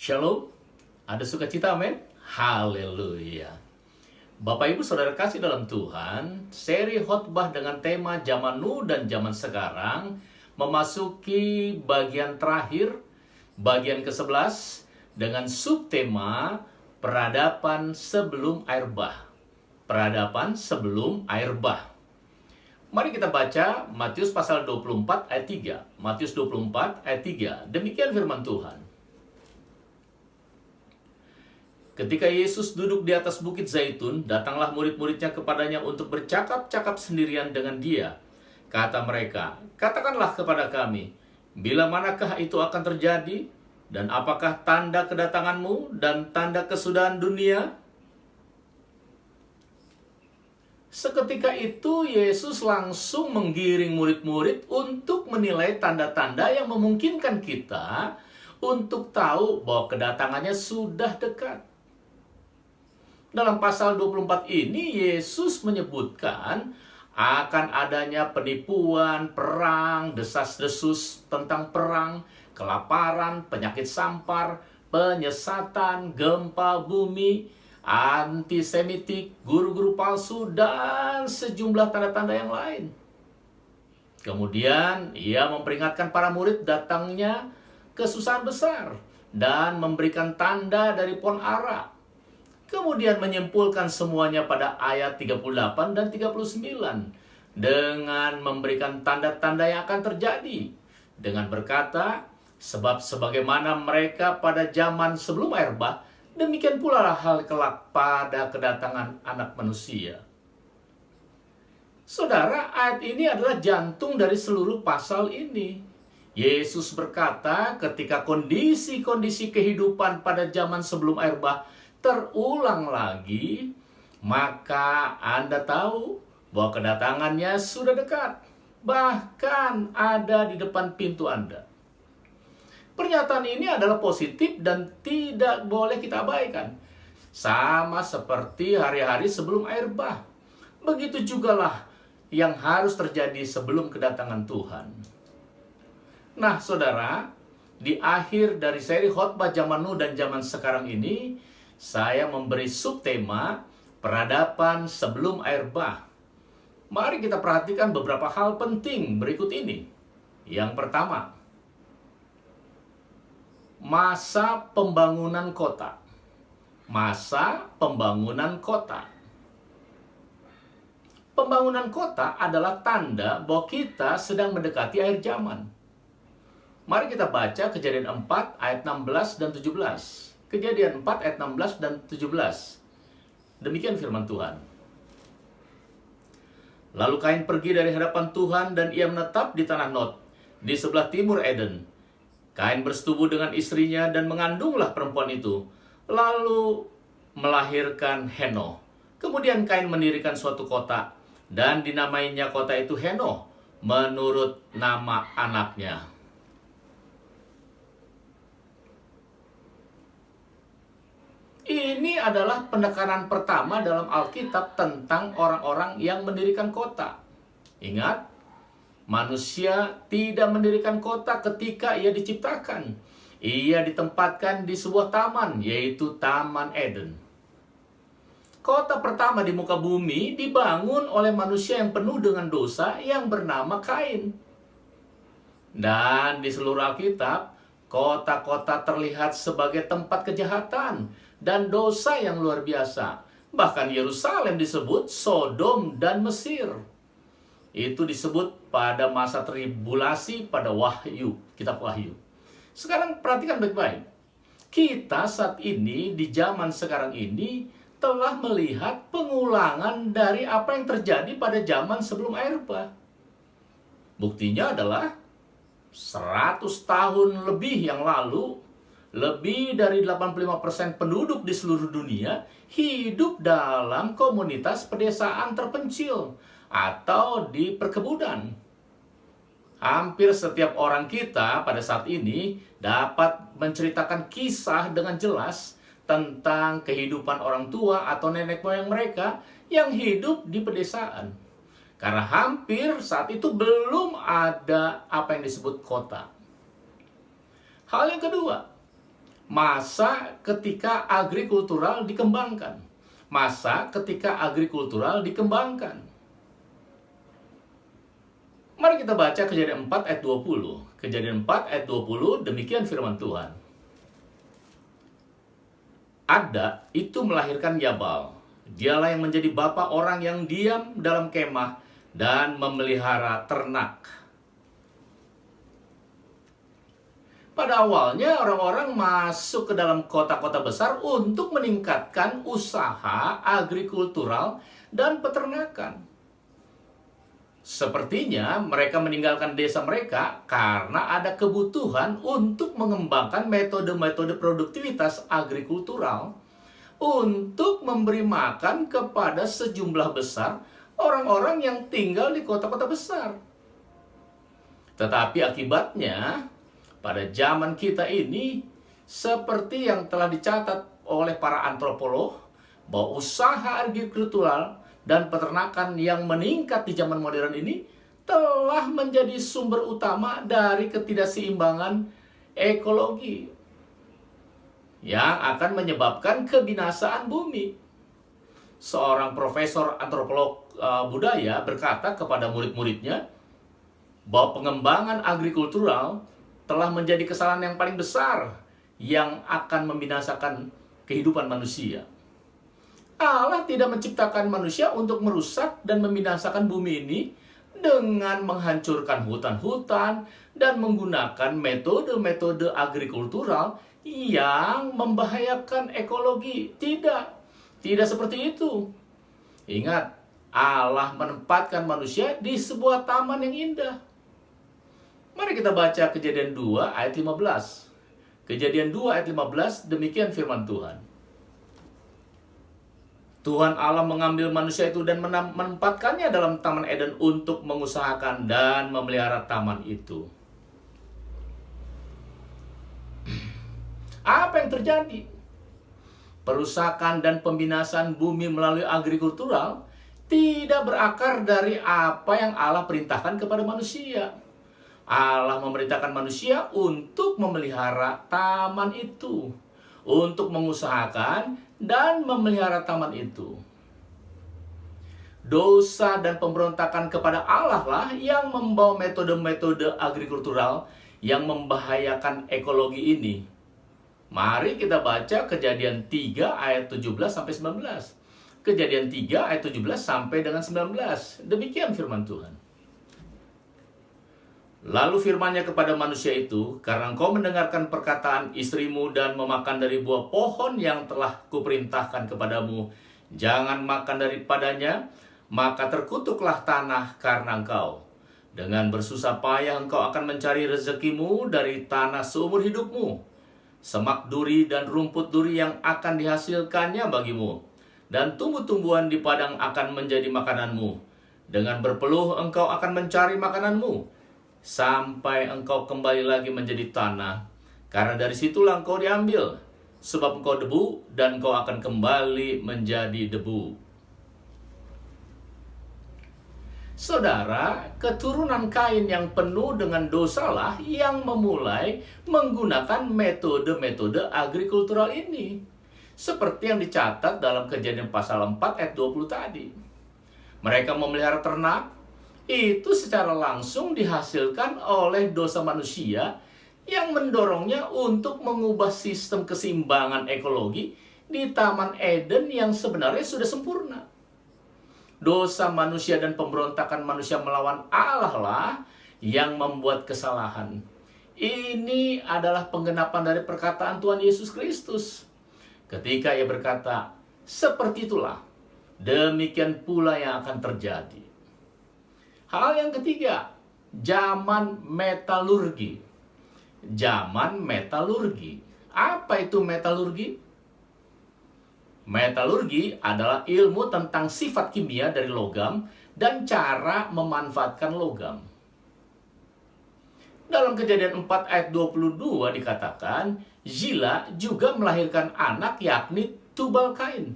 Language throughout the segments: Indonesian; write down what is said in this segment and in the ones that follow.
Shalom, ada sukacita, amin? Haleluya. Bapak Ibu Saudara kasih dalam Tuhan, seri khotbah dengan tema Zaman Nu dan Zaman Sekarang memasuki bagian terakhir, bagian ke-11 dengan subtema Peradaban sebelum air bah. Peradaban sebelum air bah. Mari kita baca Matius pasal 24 ayat 3. Matius 24 ayat 3. Demikian firman Tuhan. Ketika Yesus duduk di atas bukit Zaitun, datanglah murid-muridnya kepadanya untuk bercakap-cakap sendirian dengan dia. Kata mereka, "Katakanlah kepada kami, bila manakah itu akan terjadi? Dan apakah tanda kedatanganmu dan tanda kesudahan dunia?" Seketika itu Yesus langsung menggiring murid-murid untuk menilai tanda-tanda yang memungkinkan kita untuk tahu bahwa kedatangannya sudah dekat. Dalam pasal 24 ini, Yesus menyebutkan akan adanya penipuan, perang, desas-desus tentang perang, kelaparan, penyakit sampar, penyesatan, gempa bumi, antisemitik, guru-guru palsu, dan sejumlah tanda-tanda yang lain. Kemudian, ia memperingatkan para murid datangnya kesusahan besar dan memberikan tanda dari pohon ara. Kemudian menyimpulkan semuanya pada ayat 38 dan 39 dengan memberikan tanda-tanda yang akan terjadi. Dengan berkata, sebab sebagaimana mereka pada zaman sebelum air bah, demikian pula hal kelak pada kedatangan anak manusia. Saudara, ayat ini adalah jantung dari seluruh pasal ini. Yesus berkata ketika kondisi-kondisi kehidupan pada zaman sebelum air bah terulang lagi, maka Anda tahu bahwa kedatangannya sudah dekat, bahkan ada di depan pintu Anda. Pernyataan ini adalah positif dan tidak boleh kita abaikan. Sama seperti hari-hari sebelum air bah. Begitu jugalah yang harus terjadi sebelum kedatangan Tuhan. Nah, saudara, di akhir dari seri khotbah Zaman Nu dan Zaman Sekarang ini, saya memberi subtema Peradaban sebelum air bah. Mari kita perhatikan beberapa hal penting berikut ini. Yang pertama, masa pembangunan kota. Masa pembangunan kota. Pembangunan kota adalah tanda bahwa kita sedang mendekati akhir zaman. Mari kita baca Kejadian 4 ayat 16 dan 17. Kejadian 4 ayat 16 dan 17. Demikian firman Tuhan. Lalu Kain pergi dari hadapan Tuhan dan ia menetap di tanah Nod, di sebelah timur Eden. Kain bersetubuh dengan istrinya dan mengandunglah perempuan itu, lalu melahirkan Henoh. Kemudian Kain mendirikan suatu kota dan dinamainya kota itu Henoh menurut nama anaknya. Ini adalah penekanan pertama dalam Alkitab tentang orang-orang yang mendirikan kota. Ingat, manusia tidak mendirikan kota ketika ia diciptakan. Ia ditempatkan di sebuah taman, yaitu Taman Eden. Kota pertama di muka bumi dibangun oleh manusia yang penuh dengan dosa yang bernama Kain. Dan di seluruh Alkitab, kota-kota terlihat sebagai tempat kejahatan dan dosa yang luar biasa. Bahkan Yerusalem disebut Sodom dan Mesir. Itu disebut pada masa tribulasi pada Wahyu, kitab Wahyu. Sekarang perhatikan baik-baik. Kita saat ini di zaman sekarang ini telah melihat pengulangan dari apa yang terjadi pada zaman sebelum air bah. Buktinya adalah 100 tahun lebih yang lalu, lebih dari 85% penduduk di seluruh dunia hidup dalam komunitas pedesaan terpencil atau di perkebunan. Hampir setiap orang kita pada saat ini dapat menceritakan kisah dengan jelas tentang kehidupan orang tua atau nenek moyang mereka yang hidup di pedesaan. Karena hampir saat itu belum ada apa yang disebut kota. Hal yang kedua, Masa ketika agrikultural dikembangkan. Masa ketika agrikultural dikembangkan. Mari kita baca Kejadian 4 ayat 20. Kejadian 4 ayat 20, demikian firman Tuhan. Ada itu melahirkan Yabal. Dialah yang menjadi bapa orang yang diam dalam kemah dan memelihara ternak. Pada awalnya orang-orang masuk ke dalam kota-kota besar untuk meningkatkan usaha agrikultural dan peternakan. Sepertinya mereka meninggalkan desa mereka karena ada kebutuhan untuk mengembangkan metode-metode produktivitas agrikultural untuk memberi makan kepada sejumlah besar orang-orang yang tinggal di kota-kota besar. Tetapi akibatnya, pada zaman kita ini, seperti yang telah dicatat oleh para antropolog, bahwa usaha agrikultural dan peternakan yang meningkat di zaman modern ini telah menjadi sumber utama dari ketidakseimbangan ekologi yang akan menyebabkan kebinasaan bumi. Seorang profesor antropolog budaya berkata kepada murid-muridnya bahwa pengembangan agrikultural telah menjadi kesalahan yang paling besar yang akan membinasakan kehidupan manusia. Allah tidak menciptakan manusia untuk merusak dan membinasakan bumi ini dengan menghancurkan hutan-hutan dan menggunakan metode-metode agrikultural yang membahayakan ekologi. Tidak seperti itu. Ingat, Allah menempatkan manusia di sebuah taman yang indah. Mari kita baca Kejadian 2 ayat 15. Kejadian 2 ayat 15, demikian firman Tuhan. Tuhan Allah mengambil manusia itu dan menempatkannya dalam Taman Eden untuk mengusahakan dan memelihara taman itu. Apa yang terjadi? Perusakan dan pembinasaan bumi melalui agrikultural tidak berakar dari apa yang Allah perintahkan kepada manusia. Allah memerintahkan manusia untuk memelihara taman itu, untuk mengusahakan dan memelihara taman itu. Dosa dan pemberontakan kepada Allah lah yang membawa metode-metode agrikultural yang membahayakan ekologi ini. Mari kita baca Kejadian 3 ayat 17-19. Kejadian 3 ayat 17 sampai dengan 19. Demikian firman Tuhan. Lalu firman-Nya kepada manusia itu, karena engkau mendengarkan perkataan istrimu dan memakan dari buah pohon yang telah kuperintahkan kepadamu, jangan makan daripadanya, maka terkutuklah tanah karena engkau. Dengan bersusah payah engkau akan mencari rezekimu dari tanah seumur hidupmu. Semak duri dan rumput duri yang akan dihasilkannya bagimu, dan tumbuh-tumbuhan di padang akan menjadi makananmu. Dengan berpeluh engkau akan mencari makananmu, sampai engkau kembali lagi menjadi tanah, karena dari situlah engkau diambil, sebab engkau debu dan engkau akan kembali menjadi debu. Saudara, keturunan Kain yang penuh dengan dosalah yang memulai menggunakan metode-metode agrikultural ini, seperti yang dicatat dalam Kejadian pasal 4 ayat 20 tadi. Mereka memelihara ternak, itu secara langsung dihasilkan oleh dosa manusia yang mendorongnya untuk mengubah sistem keseimbangan ekologi di Taman Eden yang sebenarnya sudah sempurna. Dosa manusia dan pemberontakan manusia melawan Allah lah yang membuat kesalahan. Ini adalah penggenapan dari perkataan Tuhan Yesus Kristus ketika Ia berkata, seperti itulah, demikian pula yang akan terjadi. Hal yang ketiga, zaman metalurgi. Zaman metalurgi. Apa itu metalurgi? Metalurgi adalah ilmu tentang sifat kimia dari logam dan cara memanfaatkan logam. Dalam Kejadian 4 ayat 22 dikatakan, Zila juga melahirkan anak yakni Tubal Kain,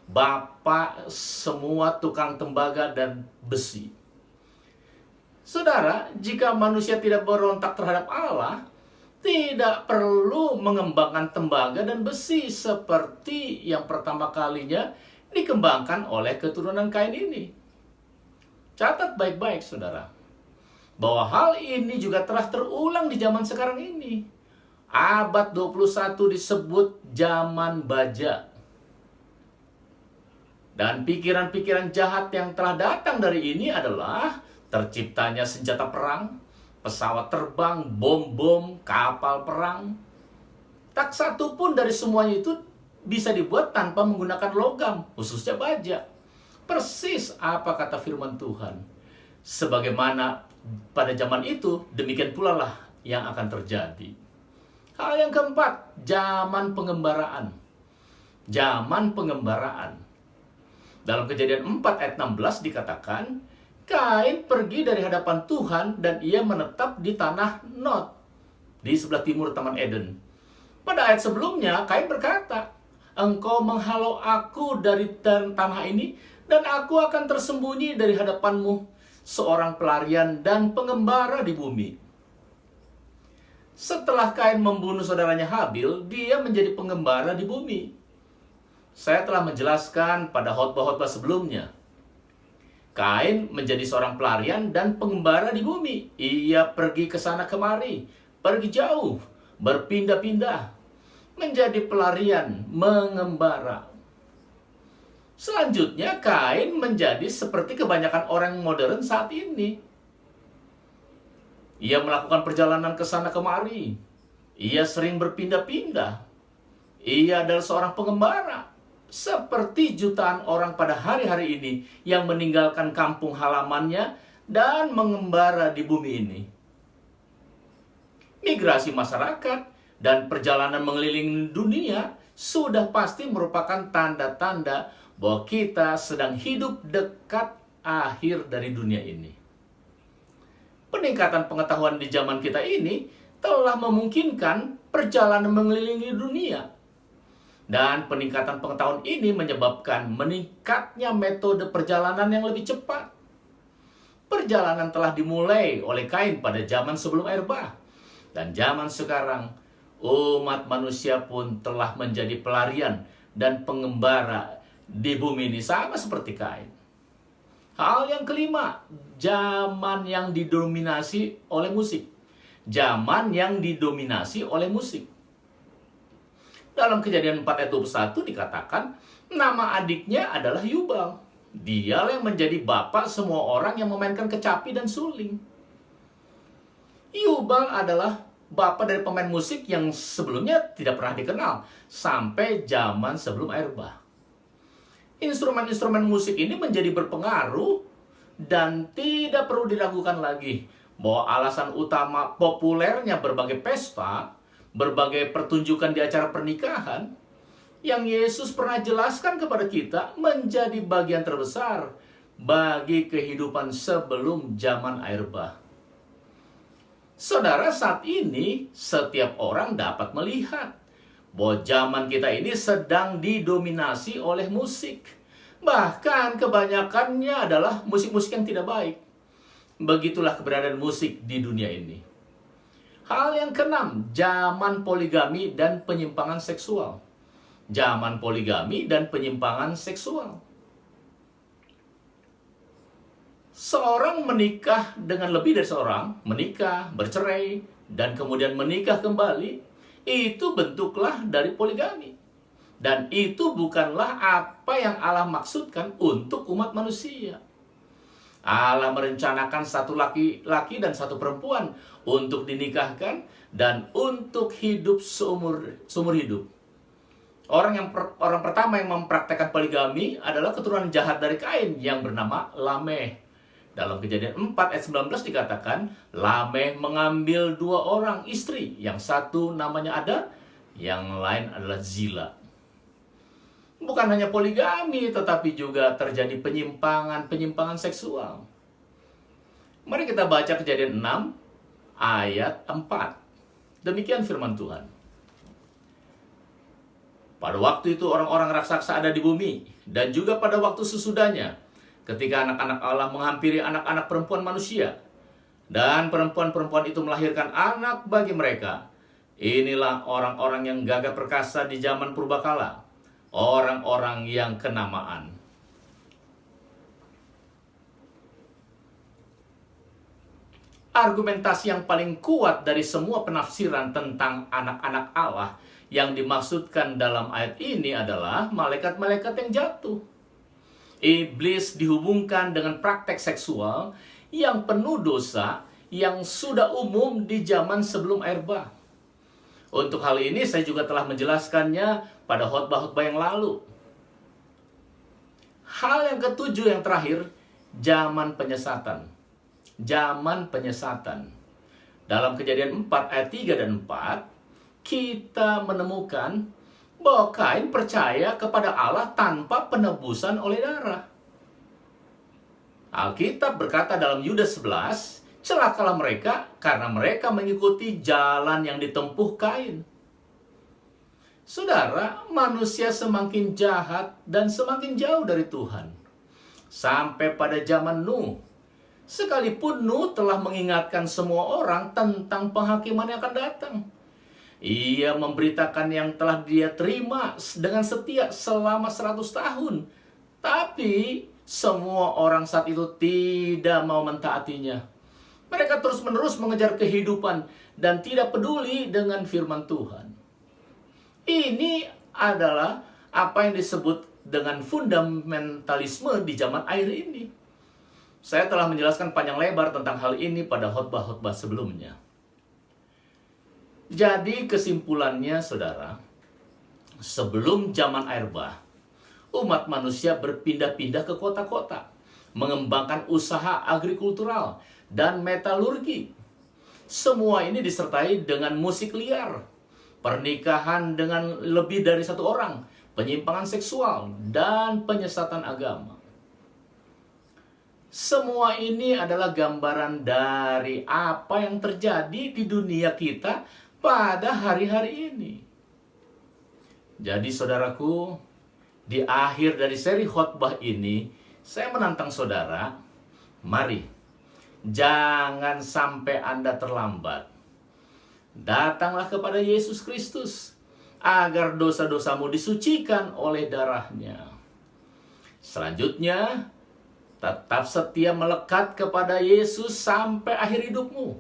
bapa semua tukang tembaga dan besi. Saudara, jika manusia tidak berontak terhadap Allah, Tidak perlu mengembangkan tembaga dan besi seperti yang pertama kalinya dikembangkan oleh keturunan Kain ini. Catat baik-baik, saudara, bahwa hal ini juga telah terulang di zaman sekarang ini. Abad 21 disebut zaman baja. Dan pikiran-pikiran jahat yang telah datang dari ini adalah terciptanya senjata perang, pesawat terbang, bom-bom, kapal perang. Tak satu pun dari semuanya itu bisa dibuat tanpa menggunakan logam, khususnya baja. Persis apa kata firman Tuhan. Sebagaimana pada zaman itu, demikian pula lah yang akan terjadi. Hal yang keempat, zaman pengembaraan. Zaman pengembaraan. Dalam Kejadian 4 ayat 16 dikatakan, Kain pergi dari hadapan Tuhan dan ia menetap di tanah Nod, di sebelah timur Taman Eden. Pada ayat sebelumnya, Kain berkata, Engkau menghalau aku dari tanah ini, dan aku akan tersembunyi dari hadapanmu, seorang pelarian dan pengembara di bumi. Setelah Kain membunuh saudaranya Habil, dia menjadi pengembara di bumi. Saya telah menjelaskan pada khotbah-khotbah sebelumnya. Kain menjadi seorang pelarian dan pengembara di bumi. Ia pergi ke sana kemari, pergi jauh, berpindah-pindah, menjadi pelarian, mengembara. Selanjutnya, Kain menjadi seperti kebanyakan orang modern saat ini. Ia melakukan perjalanan ke sana kemari. Ia sering berpindah-pindah. Ia adalah seorang pengembara. Seperti jutaan orang pada hari-hari ini yang meninggalkan kampung halamannya dan mengembara di bumi ini. Migrasi masyarakat dan perjalanan mengelilingi dunia sudah pasti merupakan tanda-tanda bahwa kita sedang hidup dekat akhir dari dunia ini. Peningkatan pengetahuan di zaman kita ini telah memungkinkan perjalanan mengelilingi dunia. Dan peningkatan pengetahuan ini menyebabkan meningkatnya metode perjalanan yang lebih cepat. Perjalanan telah dimulai oleh Kain pada zaman sebelum air bah. Dan zaman sekarang, umat manusia pun telah menjadi pelarian dan pengembara di bumi ini, sama seperti Kain. Hal yang kelima, zaman yang didominasi oleh musik. Zaman yang didominasi oleh musik. Dalam Kejadian 4 ayat 21 dikatakan, nama adiknya adalah Yubal. Dialah yang menjadi bapak semua orang yang memainkan kecapi dan suling. Yubal adalah bapak dari pemain musik yang sebelumnya tidak pernah dikenal sampai zaman sebelum air bah. Instrumen-instrumen musik ini menjadi berpengaruh dan tidak perlu diragukan lagi bahwa alasan utama populernya berbagai pesta, berbagai pertunjukan di acara pernikahan yang Yesus pernah jelaskan kepada kita menjadi bagian terbesar bagi kehidupan sebelum zaman air bah. Saudara, saat ini setiap orang dapat melihat bahwa zaman kita ini sedang didominasi oleh musik. Bahkan kebanyakannya adalah musik-musik yang tidak baik. Begitulah keberadaan musik di dunia ini. Hal yang keenam, zaman poligami dan penyimpangan seksual. Zaman poligami dan penyimpangan seksual. Seorang menikah dengan lebih dari seorang, menikah, bercerai, dan kemudian menikah kembali, itu bentuklah dari poligami. Dan itu bukanlah apa yang Allah maksudkan untuk umat manusia. Allah merencanakan satu laki-laki dan satu perempuan untuk dinikahkan dan untuk hidup seumur hidup. Orang pertama yang mempraktekkan poligami adalah keturunan jahat dari Kain yang bernama Lameh. Dalam Kejadian 4 ayat 19 dikatakan, Lameh mengambil 2 orang istri, yang satu namanya Ada, yang lain adalah Zila. Bukan hanya poligami, tetapi juga terjadi penyimpangan seksual. Mari kita baca Kejadian 6 ayat 4. Demikian firman Tuhan. Pada waktu itu orang-orang raksasa ada di bumi, dan juga pada waktu sesudahnya, ketika anak-anak Allah menghampiri anak-anak perempuan manusia, dan perempuan-perempuan itu melahirkan anak bagi mereka, Inilah orang-orang yang gagah perkasa di zaman purbakala, orang-orang yang kenamaan. Argumentasi yang paling kuat dari semua penafsiran tentang anak-anak Allah yang dimaksudkan dalam ayat ini adalah malaikat-malaikat yang jatuh. Iblis dihubungkan dengan praktek seksual yang penuh dosa yang sudah umum di zaman sebelum air bah. Untuk hal ini saya juga telah menjelaskannya pada khotbah-khotbah yang lalu. Hal yang ketujuh yang terakhir, zaman penyesatan. Zaman penyesatan. Dalam Kejadian 4 ayat 3 dan 4, kita menemukan bahwa Kain percaya kepada Allah tanpa penebusan oleh darah. Alkitab berkata dalam Yudas 11, celakalah mereka karena mereka mengikuti jalan yang ditempuh Kain. Saudara, manusia semakin jahat dan semakin jauh dari Tuhan. Sampai pada zaman Nuh. Sekalipun Nuh telah mengingatkan semua orang tentang penghakiman yang akan datang. Ia memberitakan yang telah dia terima dengan setia selama 100 tahun. Tapi semua orang saat itu tidak mau mentaatinya. Mereka terus-menerus mengejar kehidupan dan tidak peduli dengan firman Tuhan. Ini adalah apa yang disebut dengan fundamentalisme di zaman akhir ini. Saya telah menjelaskan panjang lebar tentang hal ini pada khotbah-khotbah sebelumnya. Jadi kesimpulannya, saudara, sebelum zaman air bah, umat manusia berpindah-pindah ke kota-kota, mengembangkan usaha agrikultural dan metalurgi. Semua ini disertai dengan musik liar, pernikahan dengan lebih dari satu orang, penyimpangan seksual, dan penyesatan agama. Semua ini adalah gambaran dari apa yang terjadi di dunia kita pada hari-hari ini. Jadi saudaraku, di akhir dari seri khotbah ini, saya menantang saudara, mari, jangan sampai Anda terlambat. Datanglah kepada Yesus Kristus, agar dosa-dosamu disucikan oleh darahnya. Selanjutnya, tetap setia melekat kepada Yesus sampai akhir hidupmu.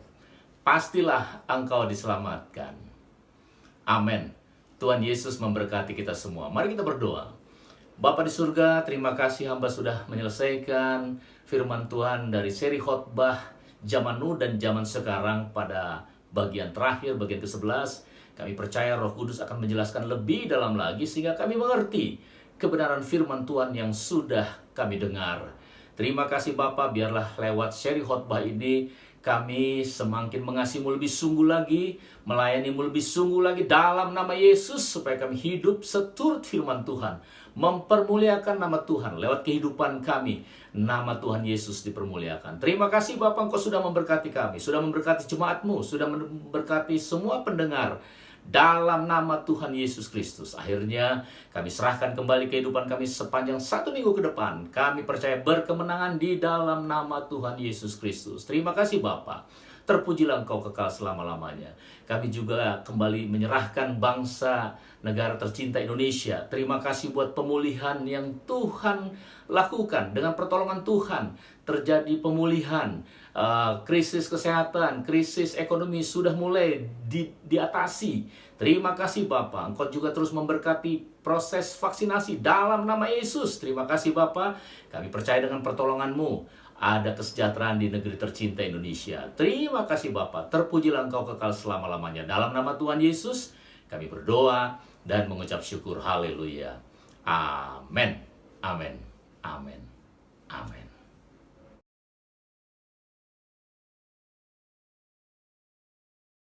Pastilah engkau diselamatkan. Amin. Tuhan Yesus memberkati kita semua. Mari kita berdoa. Bapa di surga, terima kasih hamba sudah menyelesaikan firman Tuhan dari seri khotbah zaman Nuh dan zaman sekarang pada bagian terakhir, bagian ke-11. Kami percaya Roh Kudus akan menjelaskan lebih dalam lagi sehingga kami mengerti kebenaran firman Tuhan yang sudah kami dengar. Terima kasih Bapa, biarlah lewat seri khotbah ini kami semakin mengasihi-Mu lebih sungguh lagi, melayani-Mu lebih sungguh lagi dalam nama Yesus, supaya kami hidup seturut firman Tuhan, mempermuliakan nama Tuhan lewat kehidupan kami. Nama Tuhan Yesus dipermuliakan. Terima kasih Bapa, Engkau sudah memberkati kami, sudah memberkati jemaat-Mu, sudah memberkati semua pendengar. Dalam nama Tuhan Yesus Kristus. Akhirnya kami serahkan kembali kehidupan kami sepanjang 1 minggu ke depan. Kami percaya berkemenangan di dalam nama Tuhan Yesus Kristus. Terima kasih Bapa. Terpujilah Engkau kekal selama-lamanya. Kami juga kembali menyerahkan bangsa negara tercinta Indonesia. Terima kasih buat pemulihan yang Tuhan lakukan. Dengan pertolongan Tuhan terjadi pemulihan. Krisis kesehatan, krisis ekonomi sudah mulai diatasi. Terima kasih Bapa. Engkau juga terus memberkati proses vaksinasi dalam nama Yesus. Terima kasih Bapa. Kami percaya dengan pertolongan-Mu ada kesejahteraan di negeri tercinta Indonesia. Terima kasih Bapa. Terpujilah Engkau kekal selama-lamanya. Dalam nama Tuhan Yesus kami berdoa dan mengucap syukur. Haleluya. Amin. Amin. Amin. Amin.